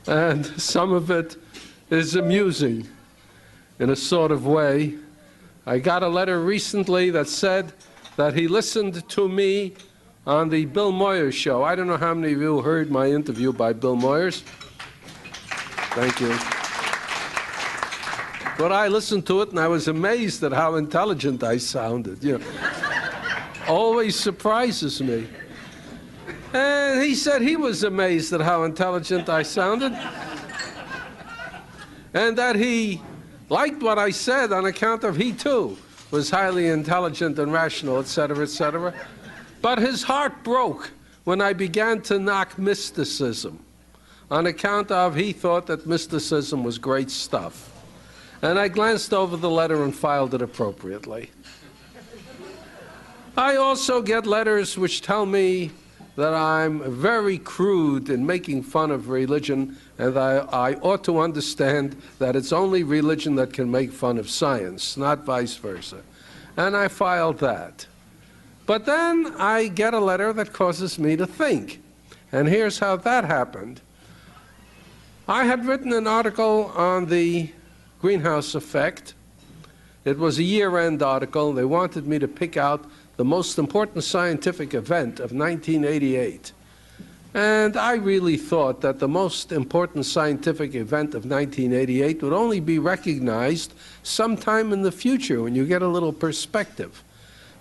and some of it is amusing in a sort of way. I got a letter recently that said that he listened to me on the Bill Moyers show. I don't know how many of you heard my interview by Bill Moyers. Thank you. But I listened to it and I was amazed at how intelligent I sounded. You know, always surprises me. And he said he was amazed at how intelligent I sounded, and that he liked what I said on account of he too was highly intelligent and rational, etc., etc. But his heart broke when I began to knock mysticism on account of he thought that mysticism was great stuff. And I glanced over the letter and filed it appropriately. I also get letters which tell me that I'm very crude in making fun of religion, and I ought to understand that it's only religion that can make fun of science, not vice versa. And I filed that. But then I get a letter that causes me to think. And here's how that happened. I had written an article on the greenhouse effect. It was a year-end article. They wanted me to pick out the most important scientific event of 1988. And I really thought that the most important scientific event of 1988 would only be recognized sometime in the future when you get a little perspective.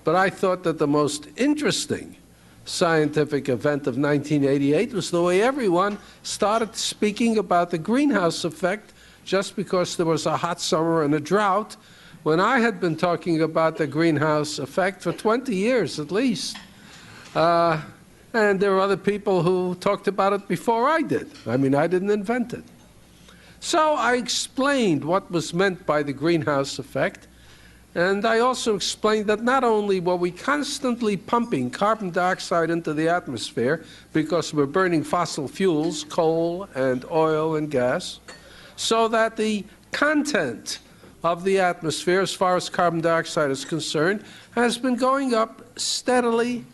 But I thought that the most interesting scientific event of 1988 was the way everyone started speaking about the greenhouse effect just because there was a hot summer and a drought, when I had been talking about the greenhouse effect for 20 years at least. And there were other people who talked about it before I did. I mean, I didn't invent it. So I explained what was meant by the greenhouse effect, and I also explained that not only were we constantly pumping carbon dioxide into the atmosphere because we're burning fossil fuels, coal and oil and gas, so that the content of the atmosphere, as far as carbon dioxide is concerned, has been going up steadily,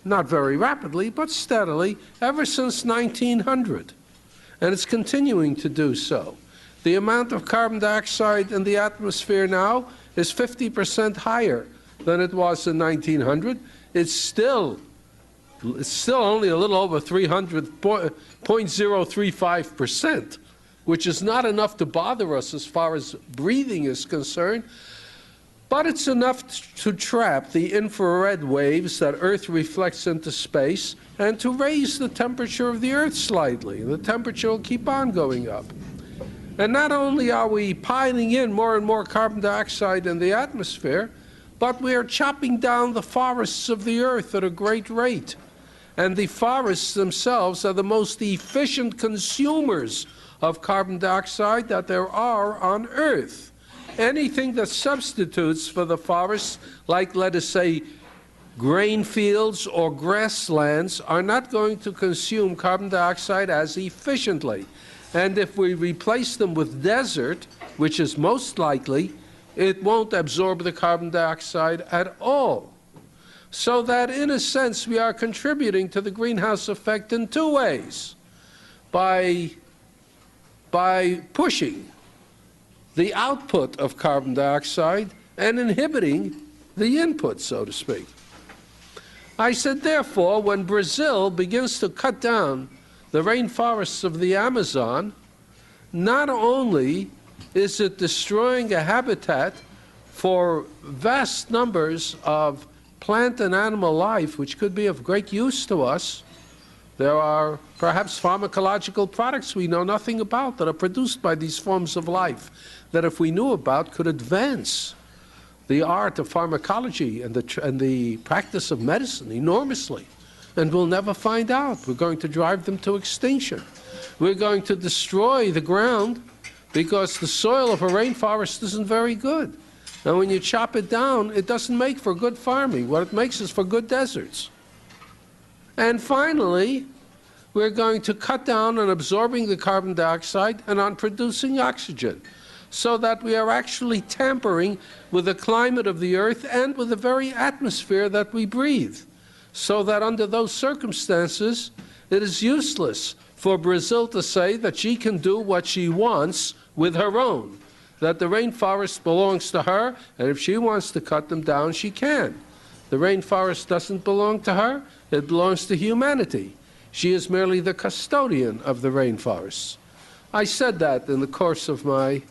not very rapidly, but steadily, ever since 1900. And it's continuing to do so. The amount of carbon dioxide in the atmosphere now is 50% higher than it was in 1900. It's still only a little over 0.035%. Which is not enough to bother us as far as breathing is concerned, but it's enough to trap the infrared waves that Earth reflects into space and to raise the temperature of the Earth slightly. The temperature will keep on going up. And not only are we piling in more and more carbon dioxide in the atmosphere, but we are chopping down the forests of the Earth at a great rate. And the forests themselves are the most efficient consumers of carbon dioxide that there are on Earth. Anything that substitutes for the forests, like, let us say, grain fields or grasslands, are not going to consume carbon dioxide as efficiently. And if we replace them with desert, which is most likely, it won't absorb the carbon dioxide at all. So that, in a sense, we are contributing to the greenhouse effect in two ways. By pushing the output of carbon dioxide and inhibiting the input, so to speak. I said, therefore, when Brazil begins to cut down the rainforests of the Amazon, not only is it destroying a habitat for vast numbers of plant and animal life, which could be of great use to us. There are perhaps pharmacological products we know nothing about that are produced by these forms of life that, if we knew about, could advance the art of pharmacology and the practice of medicine enormously. And we'll never find out. We're going to drive them to extinction. We're going to destroy the ground because the soil of a rainforest isn't very good. And when you chop it down, it doesn't make for good farming. What it makes is for good deserts. And finally, we're going to cut down on absorbing the carbon dioxide and on producing oxygen, so that we are actually tampering with the climate of the Earth and with the very atmosphere that we breathe, so that under those circumstances, it is useless for Brazil to say that she can do what she wants with her own, that the rainforest belongs to her, and if she wants to cut them down, she can. The rainforest doesn't belong to her, it belongs to humanity. She is merely the custodian of the rainforests. I said that in the course of my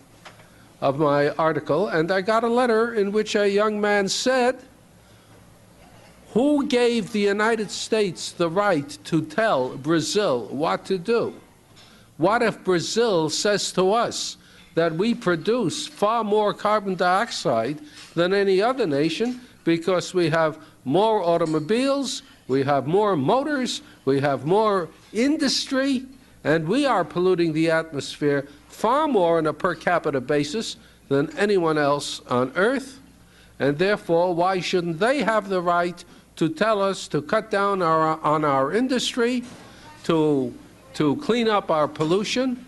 article, and I got a letter in which a young man said, who gave the United States the right to tell Brazil what to do? What if Brazil says to us that we produce far more carbon dioxide than any other nation because we have more automobiles, we have more motors, we have more industry, and we are polluting the atmosphere far more on a per capita basis than anyone else on Earth, and therefore why shouldn't they have the right to tell us to cut down on our industry, to clean up our pollution,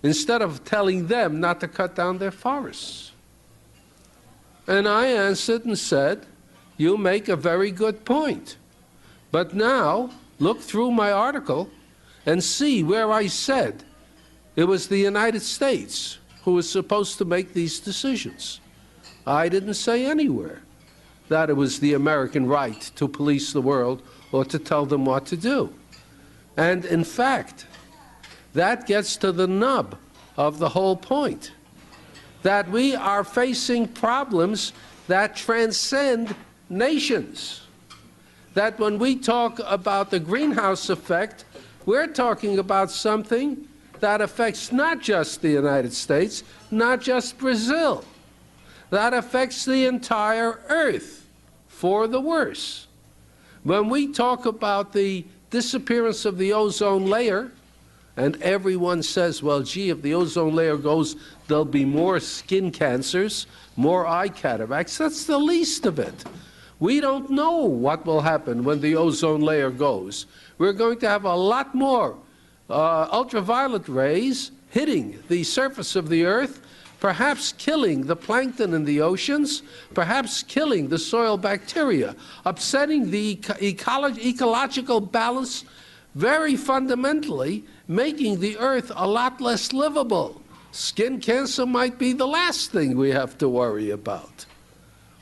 instead of telling them not to cut down their forests? And I answered and said, you make a very good point. But now, look through my article and see where I said it was the United States who was supposed to make these decisions. I didn't say anywhere that it was the American right to police the world or to tell them what to do. And in fact, that gets to the nub of the whole point, that we are facing problems that transcend nations. That when we talk about the greenhouse effect, we're talking about something that affects not just the United States, not just Brazil. That affects the entire Earth for the worse. When we talk about the disappearance of the ozone layer, and everyone says, well, gee, if the ozone layer goes, there'll be more skin cancers, more eye cataracts. That's the least of it. We don't know what will happen when the ozone layer goes. We're going to have a lot more ultraviolet rays hitting the surface of the Earth, perhaps killing the plankton in the oceans, perhaps killing the soil bacteria, upsetting the ecological balance very fundamentally, making the Earth a lot less livable. Skin cancer might be the last thing we have to worry about.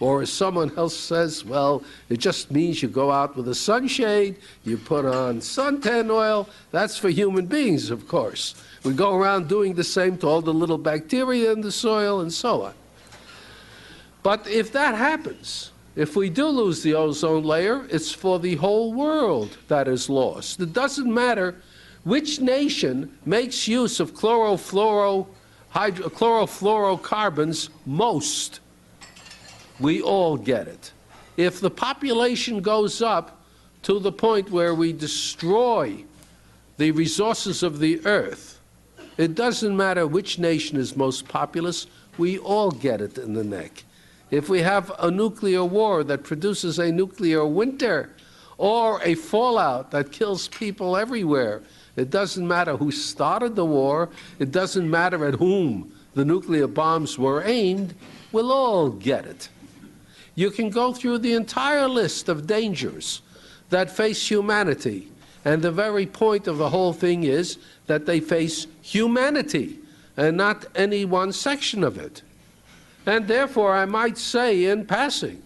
Or as someone else says, well, it just means you go out with a sunshade, you put on suntan oil. That's for human beings, of course. We go around doing the same to all the little bacteria in the soil and so on. But if that happens, if we do lose the ozone layer, it's for the whole world that is lost. It doesn't matter which nation makes use of chlorofluorocarbons most. We all get it. If the population goes up to the point where we destroy the resources of the Earth, it doesn't matter which nation is most populous, we all get it in the neck. If we have a nuclear war that produces a nuclear winter or a fallout that kills people everywhere, it doesn't matter who started the war, it doesn't matter at whom the nuclear bombs were aimed, we'll all get it. You can go through the entire list of dangers that face humanity, and the very point of the whole thing is that they face humanity and not any one section of it. And therefore, I might say in passing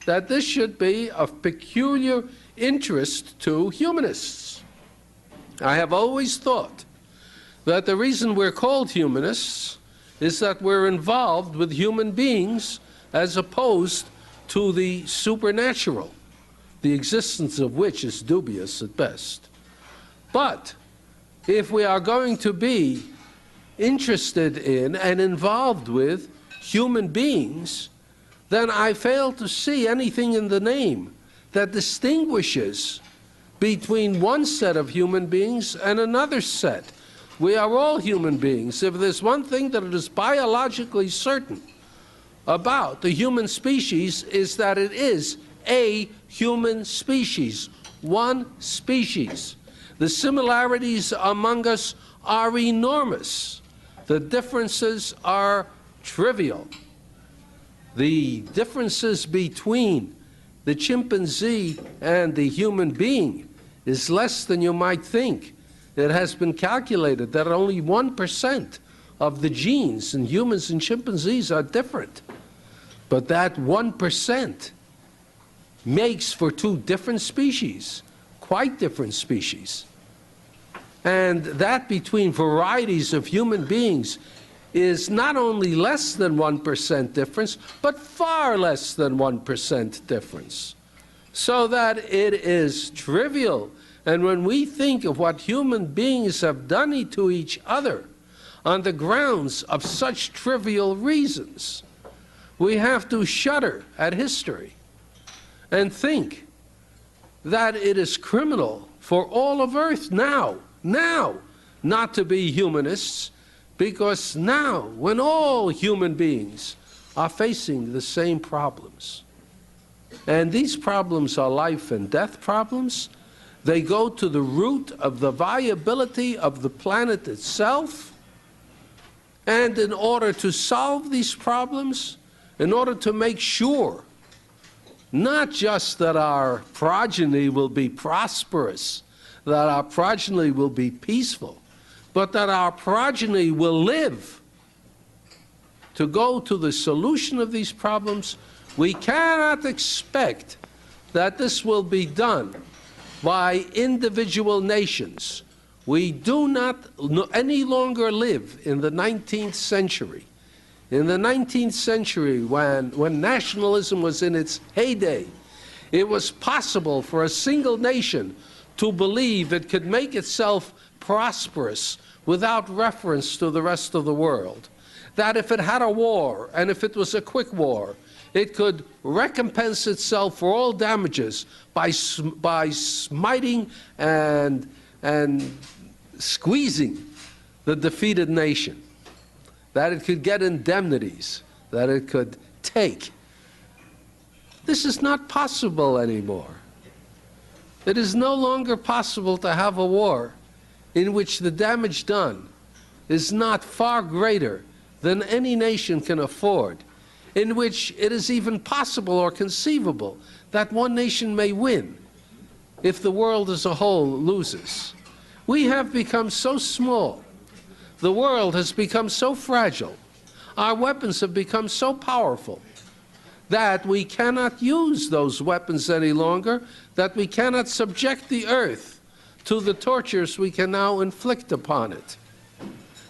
that this should be of peculiar interest to humanists. I have always thought that the reason we're called humanists is that we're involved with human beings as opposed to the supernatural, the existence of which is dubious at best. But if we are going to be interested in and involved with human beings, then I fail to see anything in the name that distinguishes between one set of human beings and another set. We are all human beings. If there's one thing that is biologically certain about the human species, is that it is a human species, one species. The similarities among us are enormous. The differences are trivial. The differences between the chimpanzee and the human being is less than you might think. it has been calculated that only 1% of the genes in humans and chimpanzees are different. But that 1% makes for two different species, quite different species. And that between varieties of human beings is not only less than 1% difference, but far less than 1% difference. So that it is trivial. And when we think of what human beings have done to each other on the grounds of such trivial reasons, we have to shudder at history and think that it is criminal for all of Earth now, not to be humanists, because now, when all human beings are facing the same problems, and these problems are life and death problems, they go to the root of the viability of the planet itself, and in order to solve these problems, in order to make sure not just that our progeny will be prosperous, that our progeny will be peaceful, but that our progeny will live. To go to the solution of these problems, we cannot expect that this will be done by individual nations. We do not any longer live in the 19th century. In the 19th century, when nationalism was in its heyday, it was possible for a single nation to believe it could make itself prosperous without reference to the rest of the world. That if it had a war, and if it was a quick war, it could recompense itself for all damages by smiting and squeezing the defeated nation. That it could get indemnities, that it could take. This is not possible anymore. It is no longer possible to have a war in which the damage done is not far greater than any nation can afford, in which it is even possible or conceivable that one nation may win if the world as a whole loses. We have become so small. The world has become so fragile. Our weapons have become so powerful that we cannot use those weapons any longer, that we cannot subject the earth to the tortures we can now inflict upon it.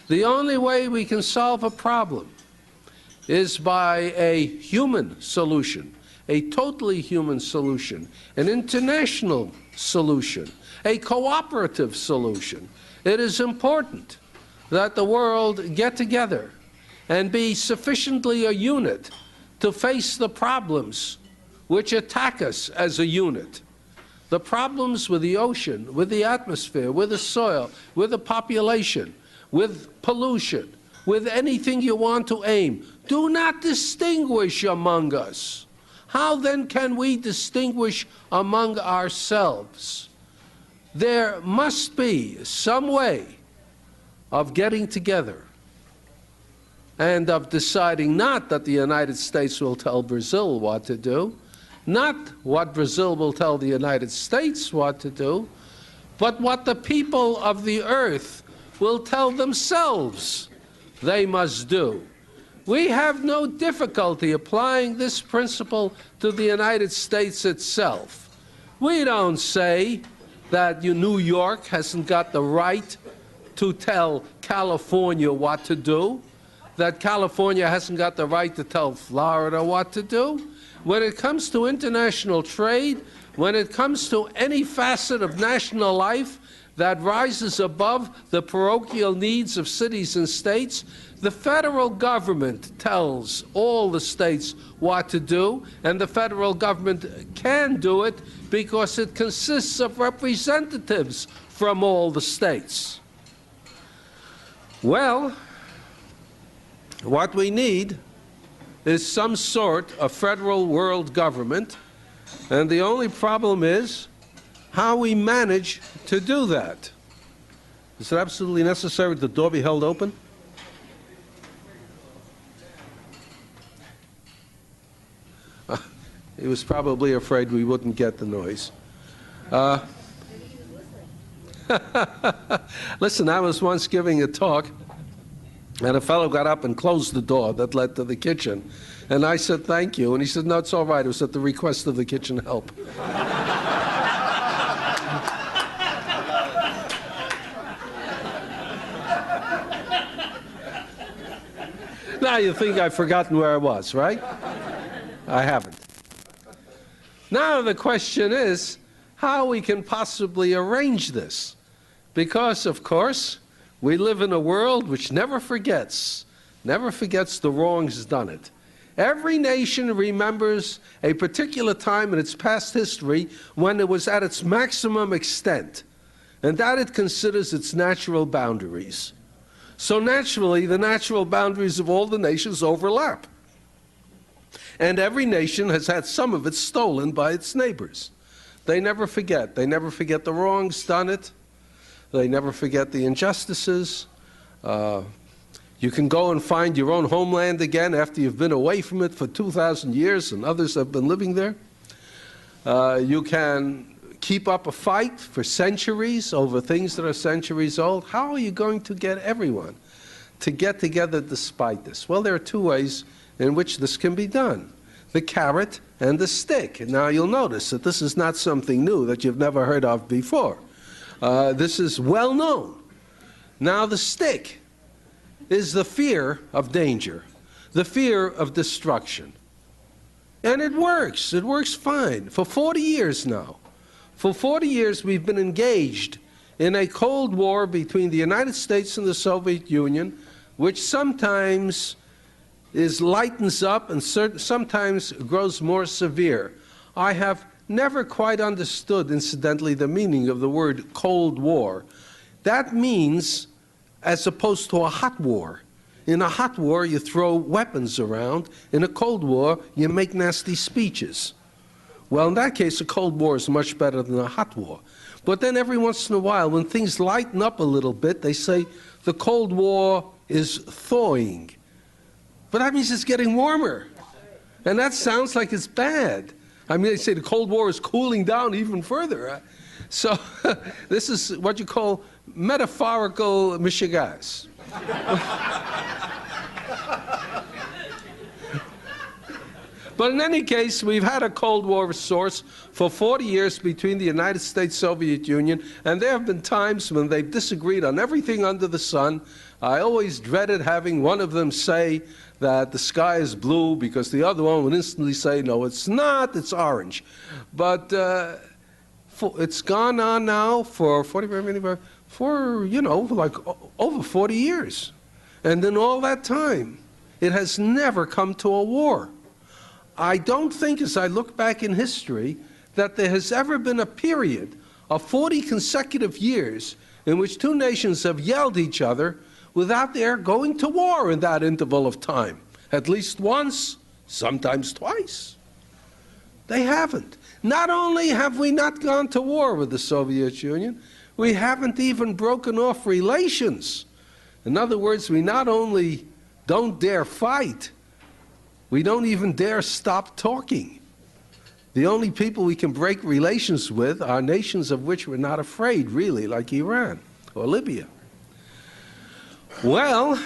The only way we can solve a problem is by a human solution, a totally human solution, an international solution, a cooperative solution. It is important that the world get together and be sufficiently a unit to face the problems which attack us as a unit. The problems with the ocean, with the atmosphere, with the soil, with the population, with pollution, with anything you want to aim, do not distinguish among us. How then can we distinguish among ourselves? There must be some way of getting together and of deciding not that the United States will tell Brazil what to do, not what Brazil will tell the United States what to do, but what the people of the earth will tell themselves they must do. We have no difficulty applying this principle to the United States itself. We don't say that New York hasn't got the right to tell California what to do, that California hasn't got the right to tell Florida what to do. When it comes to international trade, when it comes to any facet of national life that rises above the parochial needs of cities and states, the federal government tells all the states what to do, and the federal government can do it because it consists of representatives from all the states. Well, what we need is some sort of federal world government, and the only problem is how we manage to do that. Is it absolutely necessary that the door be held open? He was probably afraid we wouldn't get the noise. Listen, I was once giving a talk, and a fellow got up and closed the door that led to the kitchen. And I said, thank you. And he said, no, it's all right. It was at the request of the kitchen help. Now you think I've forgotten where I was, right? I haven't. Now the question is how we can possibly arrange this. Because, of course, we live in a world which never forgets the wrongs done it. Every nation remembers a particular time in its past history when it was at its maximum extent, and that it considers its natural boundaries. So naturally, the natural boundaries of all the nations overlap. And every nation has had some of it stolen by its neighbors. They never forget. They never forget the wrongs done it. They never forget the injustices. You can go and find your own homeland again after you've been away from it for 2,000 years and others have been living there. You can keep up a fight for centuries over things that are centuries old. How are you going to get everyone to get together despite this? Well, there are two ways in which this can be done: the carrot and the stick. And now you'll notice that this is not something new that you've never heard of before. This is well known. Now the stick is the fear of danger, the fear of destruction. And it works. It works fine. For 40 years now. For 40 years we've been engaged in a Cold War between the United States and the Soviet Union, which sometimes lightens up and sometimes grows more severe. I have never quite understood, incidentally, the meaning of the word Cold War. That means as opposed to a hot war. In a hot war, you throw weapons around. In a Cold War, you make nasty speeches. Well, in that case, a Cold War is much better than a hot war. But then every once in a while, when things lighten up a little bit, they say the Cold War is thawing. But that means it's getting warmer. And that sounds like it's bad. I mean, they say the Cold War is cooling down even further. So this is what you call metaphorical mishigas. But in any case, we've had a Cold War source for 40 years between the United States and Soviet Union, and there have been times when they've disagreed on everything under the sun. I always dreaded having one of them say that the sky is blue because the other one would instantly say, no, it's not, it's orange. But it's gone on now for 45 minutes, like over 40 years. And in all that time, it has never come to a war. I don't think, as I look back in history, that there has ever been a period of 40 consecutive years in which two nations have yelled at each other without their going to war in that interval of time. At least once, sometimes twice. They haven't. Not only have we not gone to war with the Soviet Union, we haven't even broken off relations. In other words, we not only don't dare fight, we don't even dare stop talking. The only people we can break relations with are nations of which we're not afraid, really, like Iran or Libya. Well,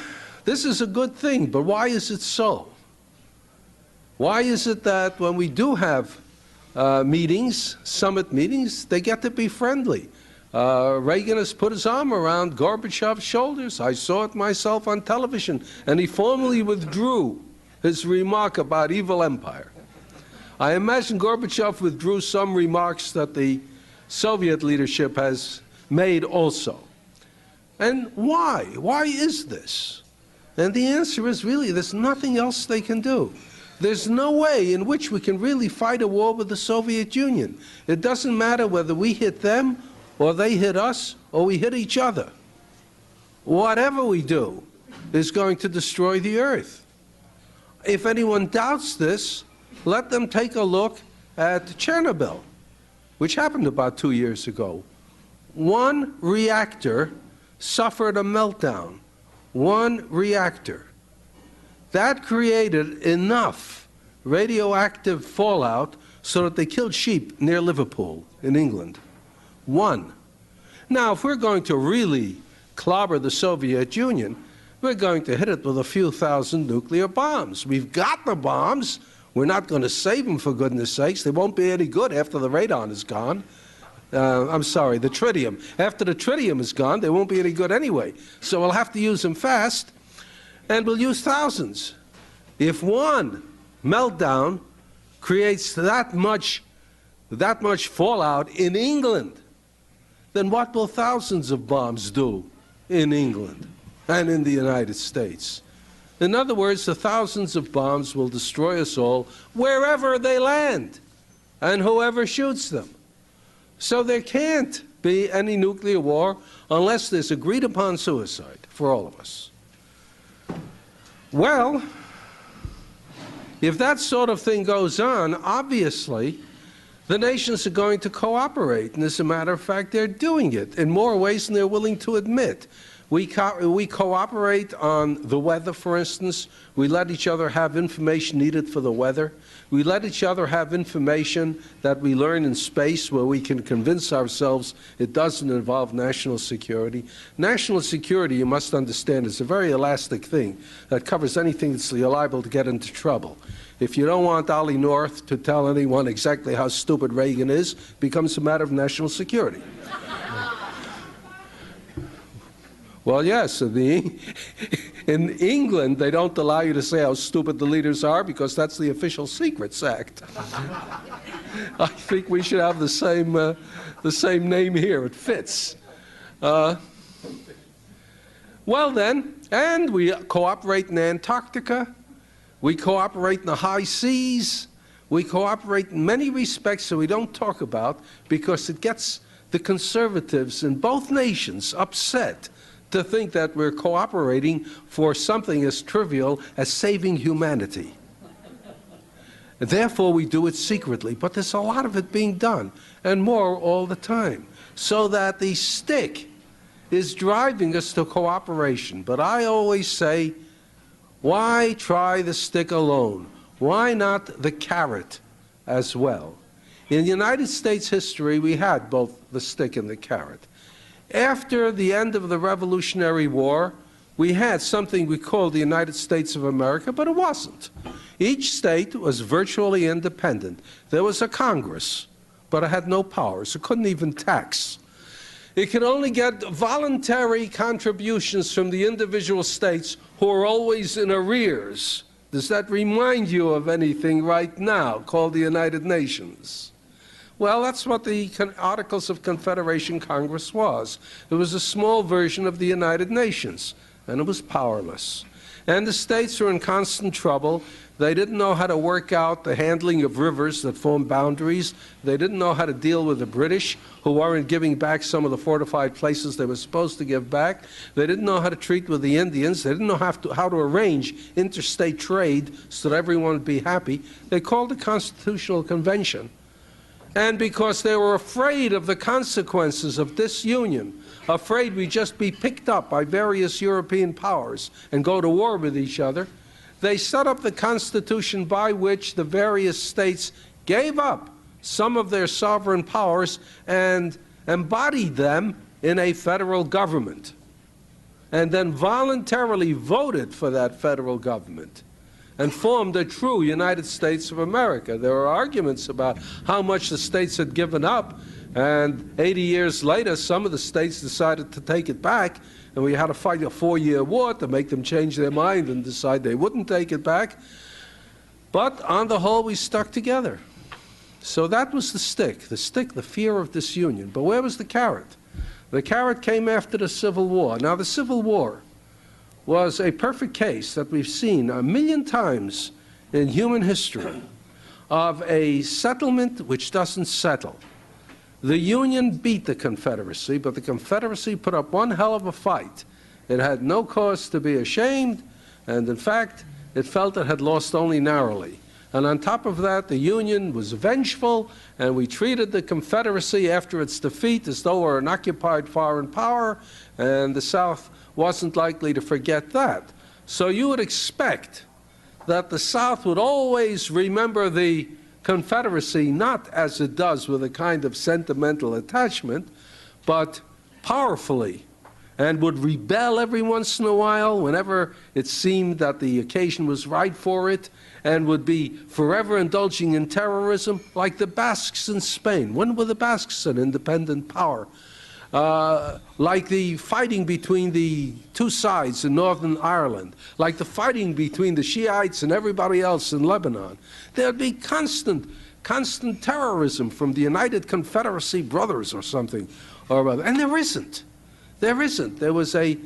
this is a good thing, but why is it so? Why is it that when we do have meetings, summit meetings, they get to be friendly? Reagan has put his arm around Gorbachev's shoulders. I saw it myself on television, and he formally withdrew his remark about evil empire. I imagine Gorbachev withdrew some remarks that the Soviet leadership has made also. And why? Why is this? And the answer is really there's nothing else they can do. There's no way in which we can really fight a war with the Soviet Union. It doesn't matter whether we hit them or they hit us or we hit each other. Whatever we do is going to destroy the earth. If anyone doubts this, let them take a look at Chernobyl, which happened about 2 years ago. One reactor suffered a meltdown. One reactor. That created enough radioactive fallout so that they killed sheep near Liverpool in England. One. Now, if we're going to really clobber the Soviet Union, we're going to hit it with a few thousand nuclear bombs. We've got the bombs. We're not going to save them, for goodness sakes. They won't be any good after the radon is gone. I'm sorry, the tritium. After the tritium is gone, they won't be any good anyway. So we'll have to use them fast, and we'll use thousands. If one meltdown creates that much fallout in England, then what will thousands of bombs do in England and in the United States? In other words, the thousands of bombs will destroy us all wherever they land and whoever shoots them. So there can't be any nuclear war unless there's agreed upon suicide for all of us. Well, if that sort of thing goes on, obviously, the nations are going to cooperate, and as a matter of fact, they're doing it in more ways than they're willing to admit. We cooperate on the weather, for instance. We let each other have information needed for the weather. We let each other have information that we learn in space where we can convince ourselves it doesn't involve national security. National security, you must understand, is a very elastic thing that covers anything that's liable to get into trouble. If you don't want Ollie North to tell anyone exactly how stupid Reagan is, it becomes a matter of national security. Well, yes, in England, they don't allow you to say how stupid the leaders are because that's the Official Secrets Act. I think we should have the same name here. It fits. Well then, and we cooperate in Antarctica. We cooperate in the high seas. We cooperate in many respects that we don't talk about because it gets the conservatives in both nations upset to think that we're cooperating for something as trivial as saving humanity. Therefore, we do it secretly, but there's a lot of it being done, and more all the time, so that the stick is driving us to cooperation. But I always say, why try the stick alone? Why not the carrot as well? In United States history, we had both the stick and the carrot. After the end of the Revolutionary War, we had something we called the United States of America, but it wasn't. Each state was virtually independent. There was a Congress, but it had no powers. It couldn't even tax. It could only get voluntary contributions from the individual states who are always in arrears. Does that remind you of anything right now called the United Nations? Well, that's what the Articles of Confederation Congress was. It was a small version of the United Nations, and it was powerless. And the states were in constant trouble. They didn't know how to work out the handling of rivers that form boundaries. They didn't know how to deal with the British, who weren't giving back some of the fortified places they were supposed to give back. They didn't know how to treat with the Indians. They didn't know how to arrange interstate trade so that everyone would be happy. They called a Constitutional Convention. And because they were afraid of the consequences of disunion, afraid we'd just be picked up by various European powers and go to war with each other, they set up the Constitution by which the various states gave up some of their sovereign powers and embodied them in a federal government, and then voluntarily voted for that federal government and formed a true United States of America. There were arguments about how much the states had given up, and 80 years later, some of the states decided to take it back, and we had to fight a 4-year war to make them change their mind and decide they wouldn't take it back. But on the whole, we stuck together. So that was the stick, the fear of disunion. But where was the carrot? The carrot came after the Civil War. Now, the Civil War was a perfect case that we've seen 1,000,000 times in human history of a settlement which doesn't settle. The Union beat the Confederacy, but the Confederacy put up one hell of a fight. It had no cause to be ashamed, and in fact, it felt it had lost only narrowly. And on top of that, the Union was vengeful, and we treated the Confederacy after its defeat as though we're an occupied foreign power, and the South wasn't likely to forget that. So you would expect that the South would always remember the Confederacy, not as it does with a kind of sentimental attachment, but powerfully and would rebel every once in a while whenever it seemed that the occasion was right for it, and would be forever indulging in terrorism, like the Basques in Spain. When were the Basques an independent power? Like the fighting between the two sides in Northern Ireland, like the fighting between the Shiites and everybody else in Lebanon. There'd be constant terrorism from the United Confederacy Brothers or something or other. And there isn't. There isn't. There was a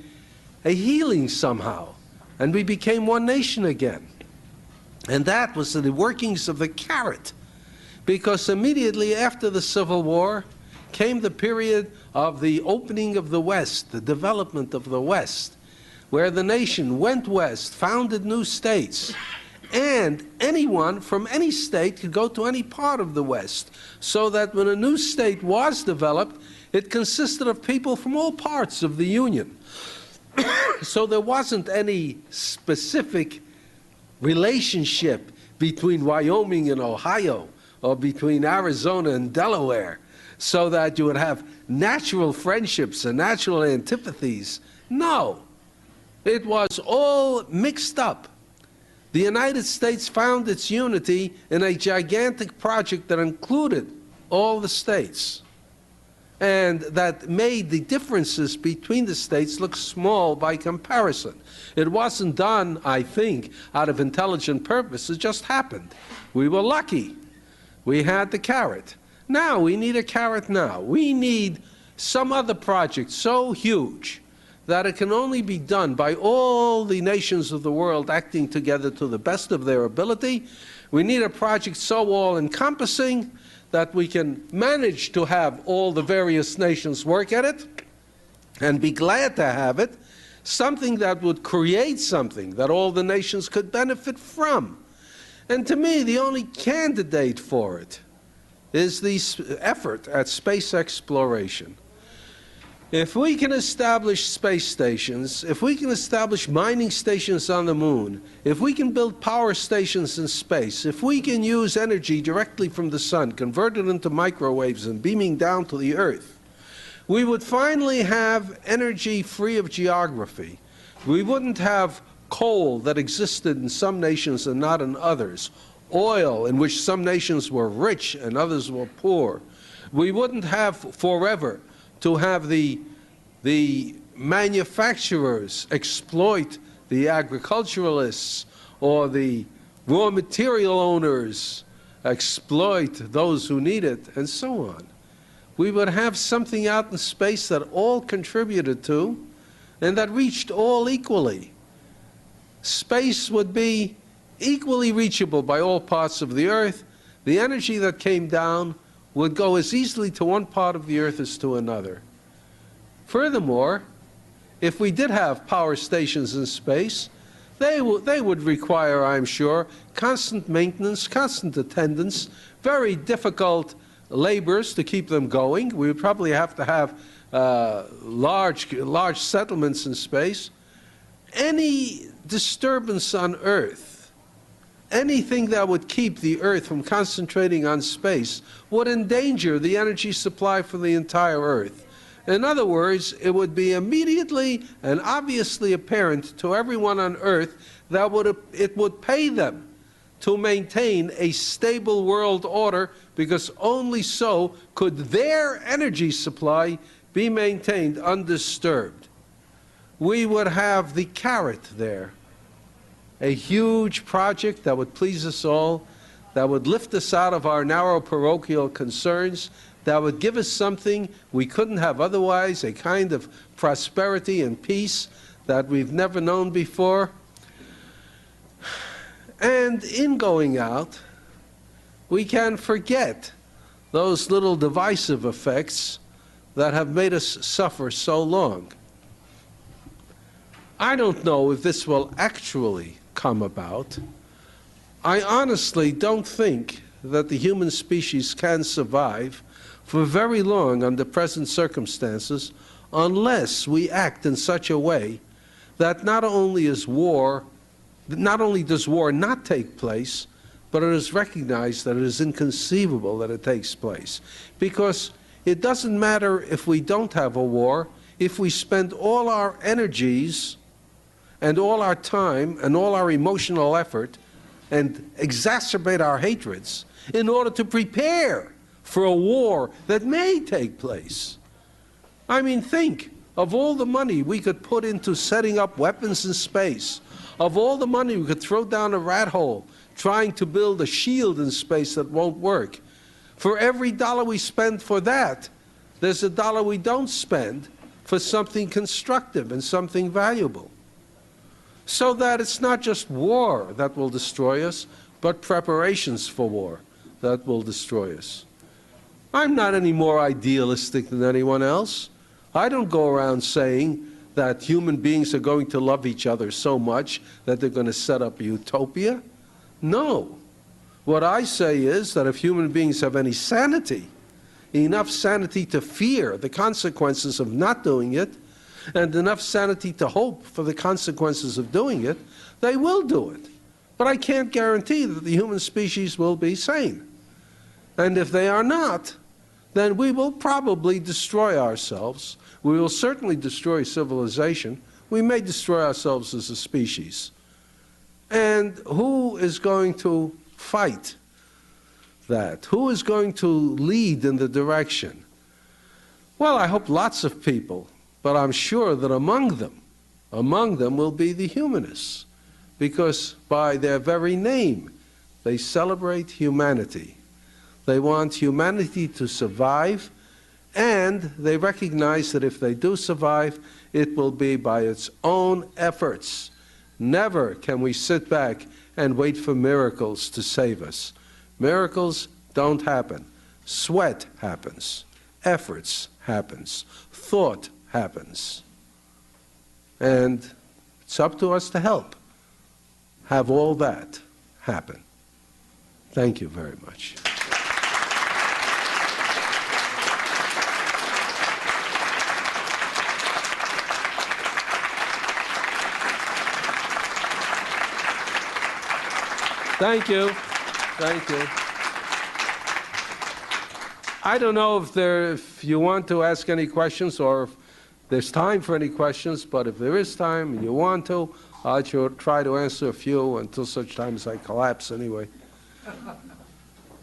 healing somehow, and we became one nation again. And that was the workings of the carrot, because immediately after the Civil War came the period of the opening of the West, the development of the West, where the nation went west, founded new states, and anyone from any state could go to any part of the West, so that when a new state was developed, it consisted of people from all parts of the Union. So there wasn't any specific relationship between Wyoming and Ohio, or between Arizona and Delaware, so that you would have natural friendships and natural antipathies. No, it was all mixed up. The United States found its unity in a gigantic project that included all the states, and that made the differences between the states look small by comparison. It wasn't done, I think, out of intelligent purpose. It just happened. We were lucky. We had the carrot. Now we need a carrot now. We need some other project so huge that it can only be done by all the nations of the world acting together to the best of their ability. We need a project so all-encompassing that we can manage to have all the various nations work at it and be glad to have it, something that would create something that all the nations could benefit from. And to me, the only candidate for it is the effort at space exploration. If we can establish space stations, if we can establish mining stations on the moon, if we can build power stations in space, if we can use energy directly from the sun, convert it into microwaves and beaming down to the Earth, we would finally have energy free of geography. We wouldn't have coal that existed in some nations and not in others, oil in which some nations were rich and others were poor. We wouldn't have forever to have the manufacturers exploit the agriculturalists, or the raw material owners exploit those who need it, and so on. We would have something out in space that all contributed to and that reached all equally. Space would be equally reachable by all parts of the Earth. The energy that came down would go as easily to one part of the Earth as to another. Furthermore, if we did have power stations in space, they would require, I'm sure, constant maintenance, constant attendance, very difficult labors to keep them going. We would probably have to have large settlements in space. Any disturbance on Earth, anything that would keep the Earth from concentrating on space, would endanger the energy supply for the entire Earth. In other words, it would be immediately and obviously apparent to everyone on Earth that it would pay them to maintain a stable world order, because only so could their energy supply be maintained undisturbed. We would have the carrot there, a huge project that would please us all, that would lift us out of our narrow parochial concerns, that would give us something we couldn't have otherwise, a kind of prosperity and peace that we've never known before. And in going out, we can forget those little divisive effects that have made us suffer so long. I don't know if this will actually come about. I honestly don't think that the human species can survive for very long under present circumstances unless we act in such a way that not only does war not take place, but it is recognized that it is inconceivable that it takes place. Because It doesn't matter if we don't have a war, if we spend all our energies and all our time and all our emotional effort and exacerbate our hatreds in order to prepare for a war that may take place. I mean, think of all the money we could put into setting up weapons in space, of all the money we could throw down a rat hole trying to build a shield in space that won't work. For every dollar we spend for that, there's a dollar we don't spend for something constructive and something valuable. So that it's not just war that will destroy us, but preparations for war that will destroy us. I'm not any more idealistic than anyone else. I don't go around saying that human beings are going to love each other so much that they're going to set up a utopia. No. What I say is that if human beings have any sanity, enough sanity to fear the consequences of not doing it, and enough sanity to hope for the consequences of doing it, they will do it. But I can't guarantee that the human species will be sane. And if they are not, then we will probably destroy ourselves. We will certainly destroy civilization. We may destroy ourselves as a species. And who is going to fight that? Who is going to lead in the direction? Well, I hope lots of people, but I'm sure that among them will be the humanists, because by their very name, they celebrate humanity. They want humanity to survive, and they recognize that if they do survive, it will be by its own efforts. Never can we sit back and wait for miracles to save us. Miracles don't happen. Sweat happens. Efforts happens. Thought happens. And it's up to us to help have all that happen. Thank you very much. Thank you. Thank you. I don't know if you want to ask any questions or if there's time for any questions, but if there is time and you want to, I'll try to answer a few until such time as I collapse anyway.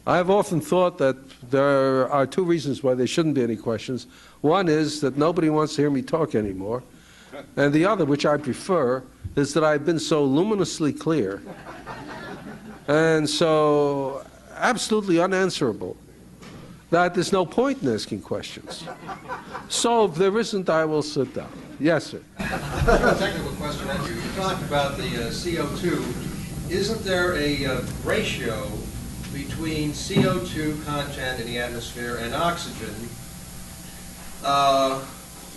I've often thought that there are two reasons why there shouldn't be any questions. One is that nobody wants to hear me talk anymore. And the other, which I prefer, is that I've been so luminously clear and so absolutely unanswerable that there's no point in asking questions. So if there isn't, I will sit down. Yes, sir. A technical question at you. You talked about the CO2. Isn't there a ratio between CO2 content in the atmosphere and oxygen that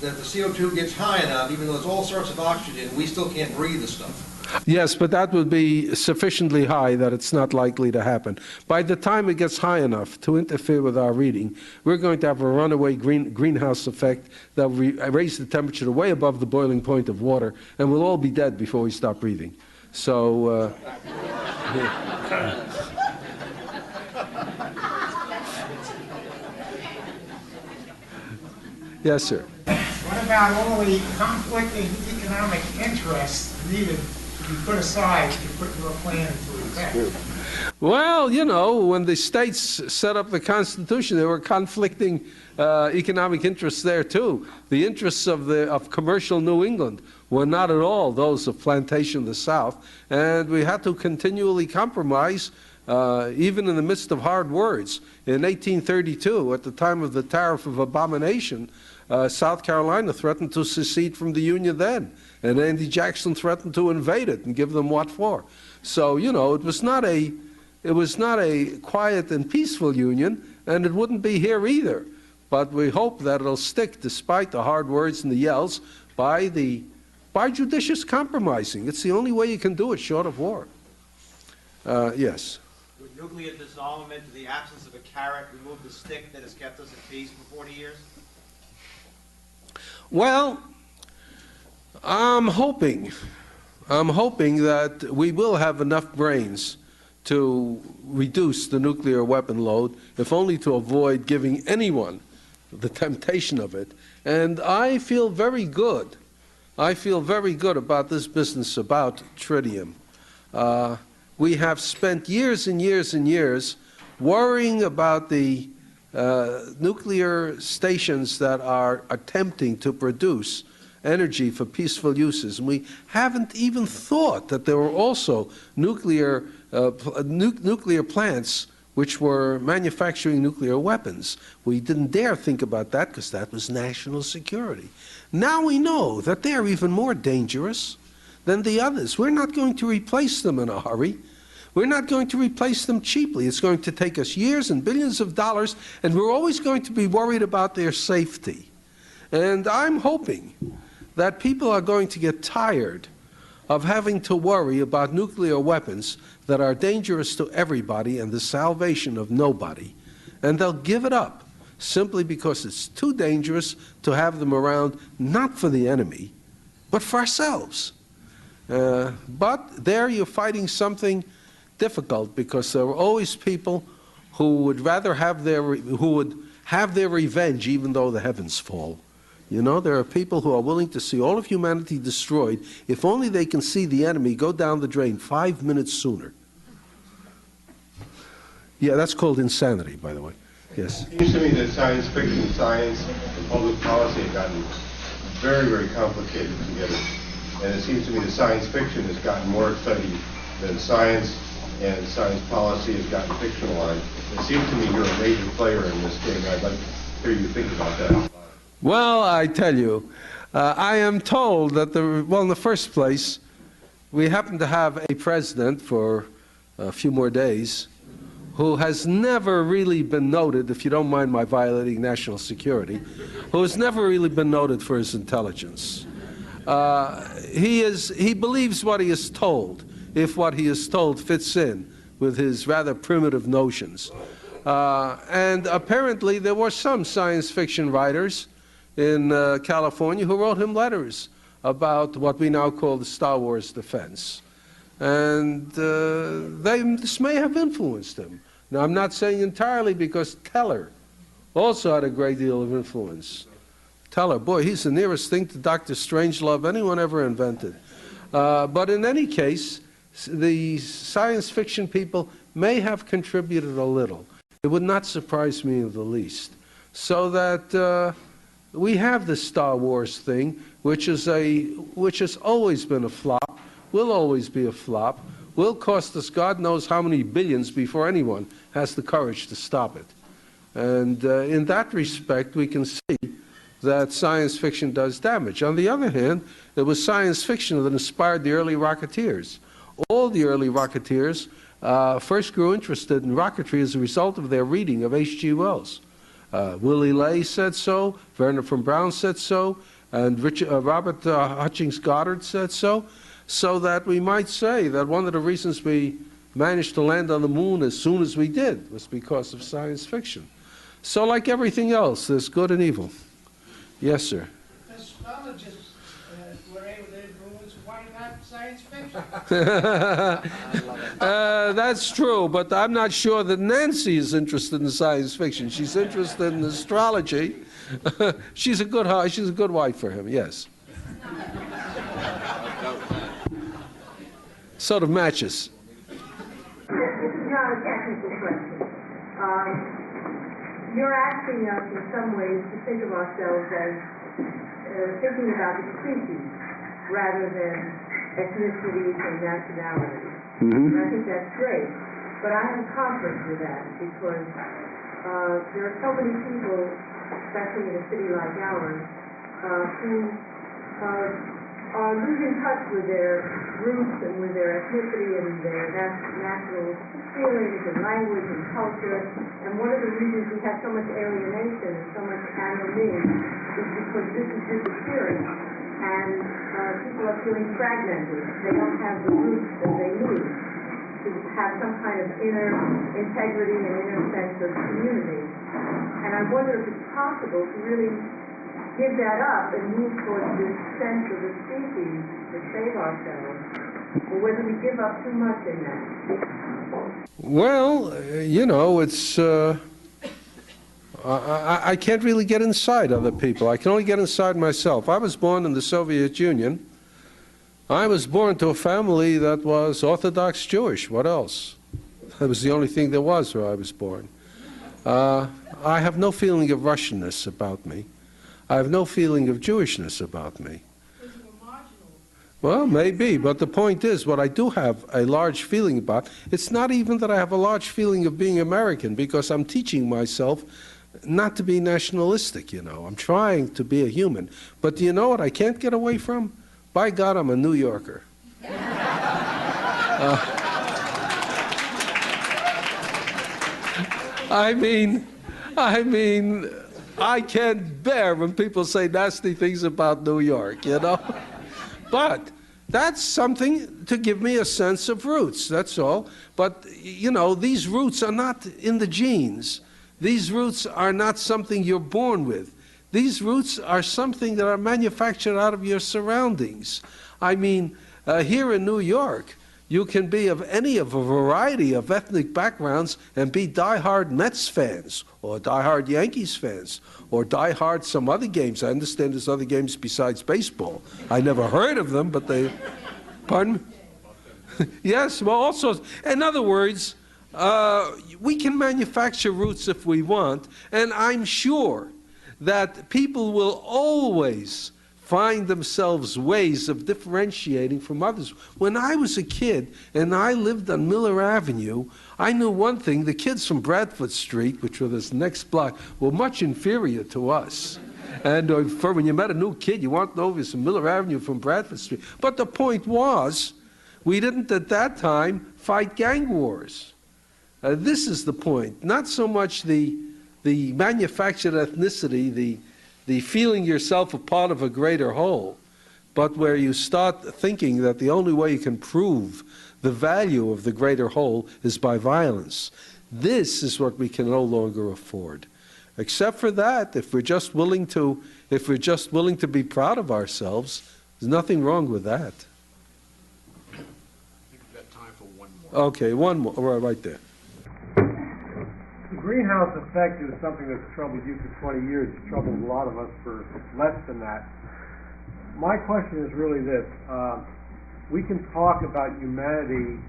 the CO2 gets high enough, even though there's all sorts of oxygen, we still can't breathe the stuff? Yes, but that would be sufficiently high that it's not likely to happen. By the time it gets high enough to interfere with our reading, we're going to have a runaway greenhouse effect that will raise the temperature to way above the boiling point of water, and we'll all be dead before we stop breathing. So, yes, sir. What about all the conflicting economic interests needed to be put aside to put your plan into effect? Well, you know, when the states set up the Constitution, there were conflicting economic interests there too. The interests of commercial New England were not at all those of plantation in the South, and we had to continually compromise, even in the midst of hard words. In 1832, at the time of the Tariff of Abomination, South Carolina threatened to secede from the Union then, and Andy Jackson threatened to invade it and give them what for. So, you know, it was not a quiet and peaceful union, and it wouldn't be here either. But we hope that it'll stick, despite the hard words and the yells, by judicious compromising. It's the only way you can do it short of war. Yes. Would nuclear disarmament, in the absence of a carrot, remove the stick that has kept us at peace for 40 years? Well, I'm hoping that we will have enough brains to reduce the nuclear weapon load, if only to avoid giving anyone the temptation of it. And I feel very good. I feel very good about this business about tritium. We have spent years and years and years worrying about the nuclear stations that are attempting to produce energy for peaceful uses. And we haven't even thought that there were also nuclear plants which were manufacturing nuclear weapons. We didn't dare think about that because that was national security. Now we know that they're even more dangerous than the others. We're not going to replace them in a hurry. We're not going to replace them cheaply. It's going to take us years and billions of dollars, and we're always going to be worried about their safety. And I'm hoping that people are going to get tired of having to worry about nuclear weapons that are dangerous to everybody and the salvation of nobody. And they'll give it up simply because it's too dangerous to have them around, not for the enemy, but for ourselves. But there you're fighting something difficult, because there are always people who would rather have their revenge even though the heavens fall. You know, there are people who are willing to see all of humanity destroyed if only they can see the enemy go down the drain 5 minutes sooner. Yeah, that's called insanity, by the way. Yes. It seems to me that science fiction, science, and public policy have gotten very, very complicated together. And it seems to me that science fiction has gotten more exciting than science, and science policy has gotten fictionalized. It seems to me you're a major player in this game. I'd like to hear you think about that. Well, I tell you, I am told that, in the first place, we happen to have a president for a few more days who has never really been noted, if you don't mind my violating national security, who has never really been noted for his intelligence. He believes what he is told, if what he is told fits in with his rather primitive notions. And apparently there were some science fiction writers in California who wrote him letters about what we now call the Star Wars defense. And this may have influenced him. Now, I'm not saying entirely, because Teller also had a great deal of influence. Teller, boy, he's the nearest thing to Dr. Strangelove anyone ever invented. But in any case, the science fiction people may have contributed a little. It would not surprise me in the least. So that we have this Star Wars thing, which has always been a flop, will always be a flop, will cost us God knows how many billions before anyone has the courage to stop it. And in that respect, we can see that science fiction does damage. On the other hand, it was science fiction that inspired the early Rocketeers. All the early Rocketeers first grew interested in rocketry as a result of their reading of H.G. Wells. Willie Ley said so, Werner von Braun said so, and Robert Hutchings Goddard said so, so that we might say that one of the reasons we managed to land on the moon as soon as we did was because of science fiction. So like everything else, there's good and evil. Yes, sir. Astrologists were able to influence, why not science fiction? That's true, but I'm not sure that Nancy is interested in science fiction. She's interested in astrology. She's a good wife for him, yes. Sort of matches. This is not a technical question. You're asking us in some ways to think of ourselves as thinking about the species rather than ethnicities or nationalities. And I think that's great. But I have a conflict with that because there are so many people, especially in a city like ours, who are losing touch with their roots and with their ethnicity and their national feelings and language and culture. And one of the reasons we have so much alienation and so much anomie is because this is disappearing. And people are feeling fragmented. They don't have the roots that they need to have some kind of inner integrity and inner sense of community. And I wonder if it's possible to really give that up and move towards this sense of the species to save ourselves, or whether we give up too much in that. Well, you know, it's I can't really get inside other people. I can only get inside myself. I was born in the Soviet Union. I was born to a family that was Orthodox Jewish. What else? That was the only thing there was where I was born. I have no feeling of Russianness about me. I have no feeling of Jewishness about me. Well, maybe, but the point is, what I do have a large feeling about, it's not even that I have a large feeling of being American, because I'm teaching myself not to be nationalistic, you know. I'm trying to be a human. But do you know what I can't get away from? By God, I'm a New Yorker. I mean, I can't bear when people say nasty things about New York, you know? But that's something to give me a sense of roots, that's all. But, you know, these roots are not in the genes. These roots are not something you're born with. These roots are something that are manufactured out of your surroundings. I mean, here in New York, you can be of any of a variety of ethnic backgrounds and be diehard Mets fans, or diehard Yankees fans, or diehard some other games. I understand there's other games besides baseball. I never heard of them, but they... Pardon me? Yes, well, also, in other words, we can manufacture roots if we want, and I'm sure that people will always find themselves ways of differentiating from others. When I was a kid and I lived on Miller Avenue, I knew one thing: the kids from Bradford Street, which were this next block, were much inferior to us. And when you met a new kid, you want to know if it's from Miller Avenue from Bradford Street. But the point was, we didn't at that time fight gang wars. This is the point. Not so much the manufactured ethnicity, the feeling yourself a part of a greater whole, but where you start thinking that the only way you can prove the value of the greater whole is by violence. This is what we can no longer afford. Except for that, if we're just willing to be proud of ourselves, there's nothing wrong with that. I think we've got time for one more. Okay, one more, right there. The greenhouse effect is something that's troubled you for 20 years. It's troubled a lot of us for less than that. My question is really this. We can talk about humanity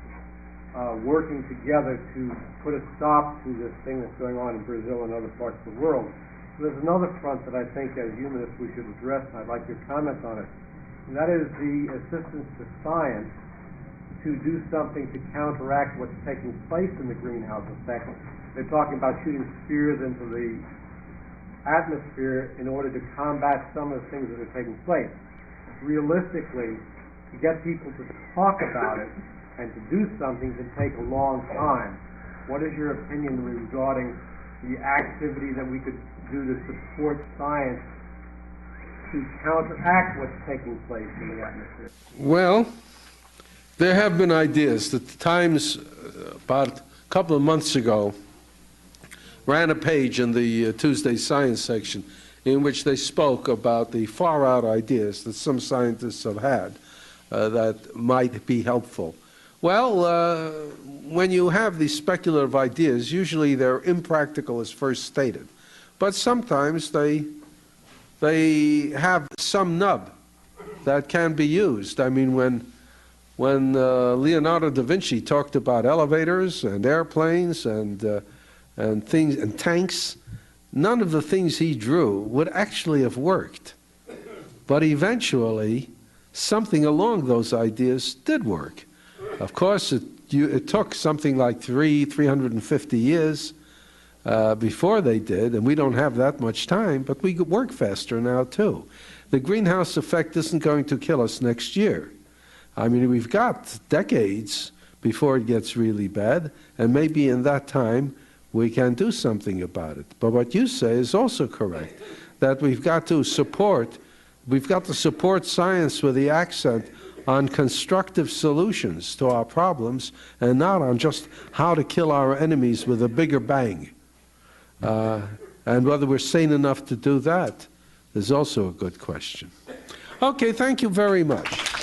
working together to put a stop to this thing that's going on in Brazil and other parts of the world. So there's another front that I think as humanists we should address, and I'd like your comments on it. And that is the assistance to science to do something to counteract what's taking place in the greenhouse effect. They're talking about shooting spears into the atmosphere in order to combat some of the things that are taking place. Realistically, to get people to talk about it and to do something can take a long time. What is your opinion regarding the activity that we could do to support science to counteract what's taking place in the atmosphere? Well, there have been ideas. The Times, about a couple of months ago, ran a page in the Tuesday Science section in which they spoke about the far-out ideas that some scientists have had that might be helpful. Well, when you have these speculative ideas, usually they're impractical as first stated. But sometimes they have some nub that can be used. I mean, when Leonardo da Vinci talked about elevators and airplanes and things and tanks, none of the things he drew would actually have worked. But eventually, something along those ideas did work. Of course, it took something like 350 years before they did, and we don't have that much time, but we could work faster now too. The greenhouse effect isn't going to kill us next year. I mean, we've got decades before it gets really bad, and maybe in that time we can do something about it. But what you say is also correct, that we've got to support science with the accent on constructive solutions to our problems and not on just how to kill our enemies with a bigger bang. And whether we're sane enough to do that is also a good question. Okay, thank you very much.